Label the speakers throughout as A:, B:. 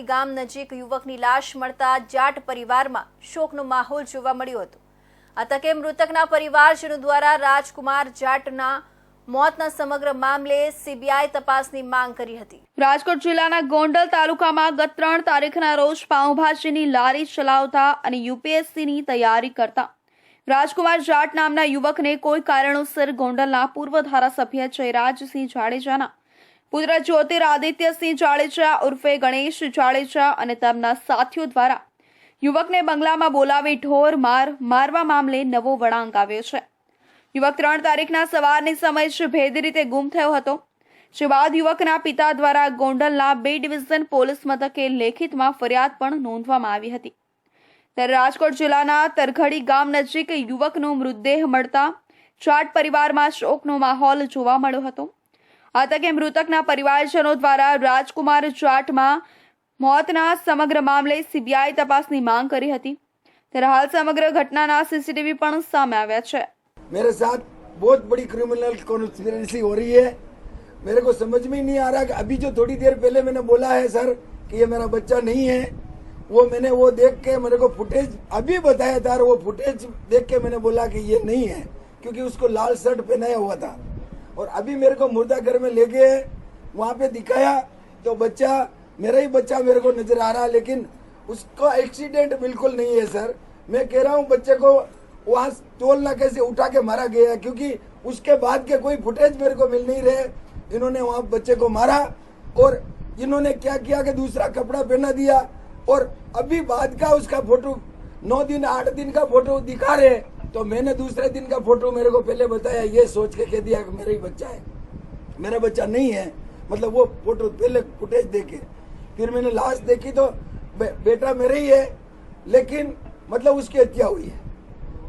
A: તરખડી ગામ નજીક યુવકની લાશ મળતા જાટ પરિવારમાં શોકનો માહોલ જોવા મળ્યો હતો। આ તકે મૃતકના પરિવારજનો દ્વારા રાજકુમાર જાટના મોતના સમગ્ર મામલે સીબીઆઈ તપાસની માંગ કરી હતી।
B: રાજકોટ જિલ્લાના ગોંડલ તાલુકામાં ગત 3 તારીખના રોજ પાઉંભાજીની લારી ચલાવતા અને યુપીએસસીની તૈયારી કરતા રાજકુમાર જાટ નામના યુવકને કોઈ કારણોસર ગોંડલના પૂર્વ ધારાસભ્ય જયરાજસિંહ જાડેજાના પુત્ર જ્યોતિરાદિત્યસિંહ જાડેજા ઉર્ફે ગણેશ જાડેજા અને તેમના સાથીઓ દ્વારા યુવકને બંગલામાં બોલાવી ઢોર મારવા મામલે નવો વળાંક આવ્યો છે। યુવક 3 તારીખના સવારની સમયે ભેદી રીતે ગુમ થયો હતો, જે બાદ યુવકના પિતા દ્વારા ગોંડલના 2 ડિવિઝન પોલીસ મથકે લેખિતમાં ફરિયાદ પણ નોંધવામાં આવી હતી। ત્યારે રાજકોટ જિલ્લાના તરખડી ગામ નજીક યુવકનો મૃતદેહ મળતા જાટ પરિવારમાં શોકનો માહોલ જોવા મળ્યો હતો। આ તકે મૃતકના પરિવારજનો દ્વારા રાજકુમાર જાટમાં મોતના સમગ્ર મામલે સીબીઆઈ તપાસની માંગ કરી હતી। ત્યારે હાલ સમગ્ર ઘટનાના સીસીટીવી પણ સામે આવ્યા છે।
C: मेरे साथ बहुत बड़ी क्रिमिनल कॉन्स्पिरेसी हो रही है। मेरे को समझ में ही नहीं आ रहा कि अभी जो थोड़ी देर पहले मैंने बोला है सर कि ये मेरा बच्चा नहीं है, वो मैंने वो देख के मेरे को फुटेज अभी बताया था, वो फुटेज देख के मैंने बोला कि ये नहीं है, क्योंकि उसको लाल शर्ट पहनाया हुआ था। और अभी मेरे को मुर्दा घर में ले गए, वहाँ पे दिखाया तो बच्चा मेरा ही बच्चा मेरे को नजर आ रहा, लेकिन उसका एक्सीडेंट बिल्कुल नहीं है सर। मैं कह रहा हूँ बच्चे को वहाँ टोल नाके से उठा के मारा गया है, क्योंकि उसके बाद के कोई फुटेज मेरे को मिल नहीं रहे। इन्होंने वहाँ बच्चे को मारा और इन्होंने क्या किया कि दूसरा कपड़ा पहना दिया, और अभी बाद का उसका फोटो 9 दिन 8 दिन का फोटो दिखा रहे, तो मैंने दूसरे दिन का फोटो मेरे को पहले बताया, ये सोच के कह दिया कि मेरा ही बच्चा है, मेरा बच्चा नहीं है। मतलब वो फोटो पहले फुटेज देखे, फिर मैंने लाश देखी तो बेटा मेरा ही है, लेकिन मतलब उसकी हत्या हुई है,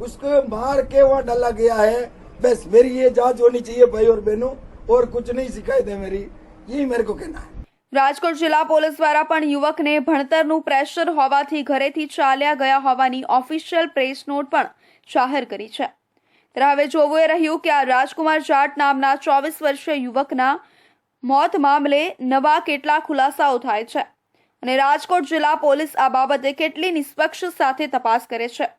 C: उसको मार के वहाँ डाला गया है। बस मेरी ये जांच होनी चाहिए भाई और बहनों, और कुछ नहीं शिकायत है मेरी, यही मेरे को कहना है।
B: રાજકોટ જિલ્લા પોલીસ દ્વારા પણ યુવકને ભણતરનું પ્રેશર હોવાથી ઘરેથી ચાલ્યા ગયા હોવાની ઓફિશિયલ પ્રેસ નોટ પણ જાહેર કરી છે। ત્યારે હવે જોવું એ રહ્યું કે આ રાજકુમાર જાટ નામના 24 વર્ષીય યુવકના મોત મામલે નવા કેટલા ખુલાસાઓ થાય છે અને રાજકોટ જિલ્લા પોલીસ આ બાબતે કેટલી નિષ્પક્ષ સાથે તપાસ કરે છે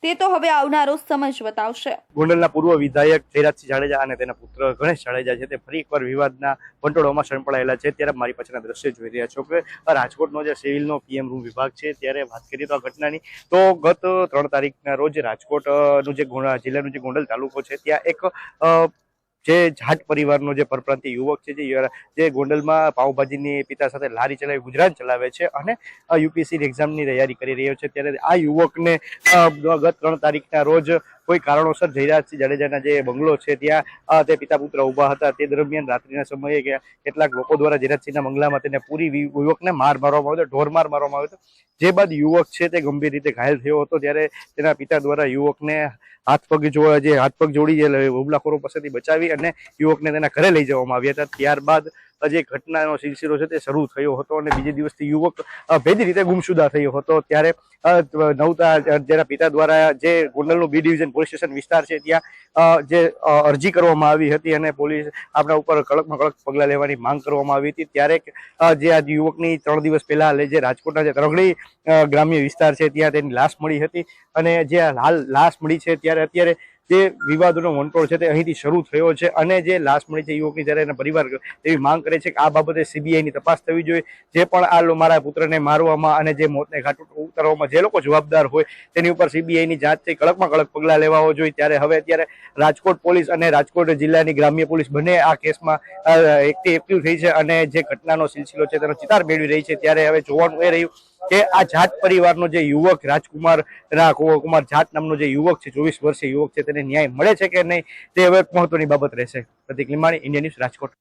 B: તે તો હવે આવનારો સમય જ બતાવશે।
D: ગોંડલના પૂર્વ વિધાયક જયરાજસિંહ જાડેજા અને તેના પુત્ર ગણેશ જાડેજા છે તે ફરી એકવાર વિવાદના વંટોળમાં સંકળાયેલા છે। ત્યારે મારી પાછળના દ્રશ્ય જોઈ રહ્યા છો કે રાજકોટનો જે સિવિલનો પીએમ રૂમ વિભાગ છે, ત્યારે વાત કરીએ તો આ ઘટનાની તો ગત 3 તારીખના રોજ રાજકોટનું જે જિલ્લાનું જે ગોંડલ તાલુકો છે, ત્યાં એક જે જાટ પરિવારનો જે પરપ્રાંતીય યુવક છે, જે ગોંડલમાં પાઉંભાજીની પિતા સાથે લારી ચલાવી ગુજરાન ચલાવે છે અને યુપીએસસી એક્ઝામની તૈયારી કરી રહ્યો છે, ત્યારે આ યુવકને ગત 3 તારીખના રોજ કોઈ કારણોસર જયરાજસિંહ જાડેજાના જે બંગલો છે ત્યાં તે પિતા પુત્ર ઉભા હતા, તે દરમિયાન રાત્રિના સમયે કેટલાક લોકો દ્વારા જયરાજસિંહના બંગલામાં તેને પૂરી યુવકને માર મારવામાં આવ્યો હતો, ઢોરમાર મારવામાં આવ્યો હતો, જે બાદ યુવક છે તે ગંભીર રીતે ઘાયલ થયો હતો। ત્યારે તેના પિતા દ્વારા યુવકને હાથ પગ જોડી હુમલાખોરો પાસેથી બચાવી અને યુવકને તેના ઘરે લઈ જવામાં આવ્યા હતા। ત્યારબાદ જે ઘટનાનો સિલસિલો છે તે શરૂ થયો હતો અને બીજે દિવસથી યુવક ભેદી રીતે ગુમશુદા થયો હતો। ત્યારે જેના પિતા દ્વારા જે ગોંડલનું 2 ડિવિઝન પોલીસ સ્ટેશન વિસ્તાર છે, ત્યાં જે અરજી કરવામાં આવી હતી અને પોલીસ આપણા ઉપર કડકમાં કડક પગલાં લેવાની માંગ કરવામાં આવી હતી। ત્યારે જે આ યુવકની 3 દિવસ પહેલા જે રાજકોટના જે તરખડી ગ્રામ્ય વિસ્તાર છે, ત્યાં તેની લાશ મળી હતી અને જે હાલ લાશ મળી છે, ત્યારે અત્યારે જે વિવાદોનો વંટોળ છે તે અહીંથી શરૂ થયો છે અને જે લાશ મળી છે યુવકની, ત્યારે એના પરિવાર એવી માંગ કરે છે કે આ બાબતે સીબીઆઈની તપાસ થવી જોઈએ। જે પણ આ મારા પુત્રને મારવામાં અને જે મોતને ઘાટ ઉતારવામાં જે લોકો જવાબદાર હોય તેની ઉપર સીબીઆઈની જાંચ થઈ કડકમાં કડક પગલાં લેવા જોઈએ। ત્યારે હવે અત્યારે રાજકોટ પોલીસ અને રાજકોટ જિલ્લાની ગ્રામ્ય પોલીસ બંને આ કેસમાં એક્ટિવ થઈ છે અને જે ઘટનાનો સિલસિલો છે તેનો ચિતાર મેળવી રહી છે। ત્યારે હવે જોવાનું એ રહ્યું કે આ જાટ પરિવારનો જે યુવક રાજકુમાર જાટ નામનો જે યુવક છે, 24 વર્ષીય યુવક છે, તેને ન્યાય મળે છે કે નહીં, તે હવે મહત્વની બાબત રહેશે। પ્રતિક લીંબાણી, ઇન્ડિયા ન્યૂઝ, રાજકોટ।